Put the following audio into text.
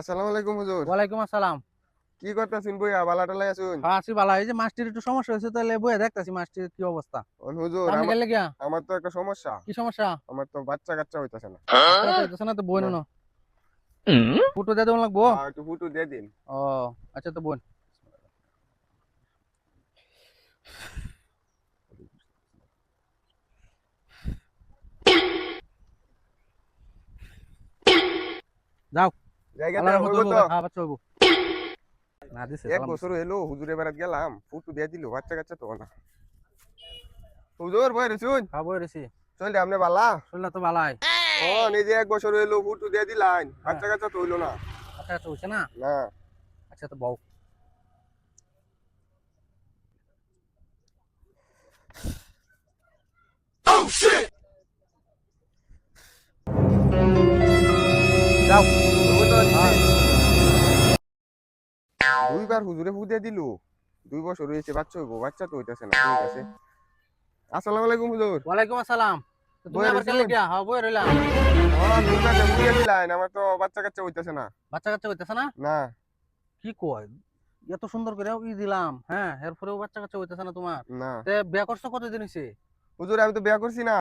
আসসালামু আলাইকুম হুজুর। ওয়ালাইকুম আসসালাম। কি করতেছেন বইয়া বালা টালাই আছুন? আছি বালা। এই যে মাছটির একটু সমস্যা হয়েছে, তাহলে বইয়া দেখতাছি মাছটির কি অবস্থা। হুজুর আপনি গেলে গিয়া আমার তো একটা সমস্যা। কি সমস্যা? আমার তো বাচ্চা কাচ্চা হইতাছে না। বাচ্চা কাচ্চা হইতেছে না, তো বোন না। না ফুটো দিয়ে দেওয়া লাগবো। হ্যাঁ, একটু ফুটু দিয়ে দিন। ও আচ্ছা, তো বোন যাও। জায়গাতে আল্লাহর রহমতে হইব হইবো, তো? বাচ্চা হইবো। না দিছে, এক সালাম দিছে। বছর হইলো হুজুরের বেড়াত গেলাম, ফুটু দিয়ে দিল, বাচ্চা কাচ্চা তো না। হুজুর বই রইছুন? খাবো এসেছি। চল আপনি বালা? শরীরটা তো বালাই। ও নিজে এক বছর হইলো ফুটু দিয়ে দিলাম, হ্যাঁ, বাচ্চা কাচ্চা তো হইলো না। বাচ্চা কাচ্চা হইছে না। না। আচ্ছা, তো বউ যাও। হইব তো হ্যাঁ। দিছি। দুইবার হুজুরে ফু দিয়ে দিল। 2 বছর হয়েছে বাচ্চা হইব, বাচ্চা তো হইতাছে না। ঠিক আছে। আসসালামু আলাইকুম হুজুর। ওয়ালাইকুম আসসালাম। তো তুমি বই আবার গেলে রইছুন? গিয়া? হ্যাঁ, বই রইলাম। দুইবার ফু দিয়ে দিলাম, আমার তো বাচ্চা কাচ্চা হইতাছে না। বাচ্চা কাচ্চা হইতেছে না। না। কি কয়? এত সুন্দর করে দিলাম, হ্যাঁ, এরপরেও বাচ্চা কাচ্চা হইতেছে না তোমার? না তে বিয়া করছো কতদিন হইছে? হুজুর আমি তো বিয়া করছি না।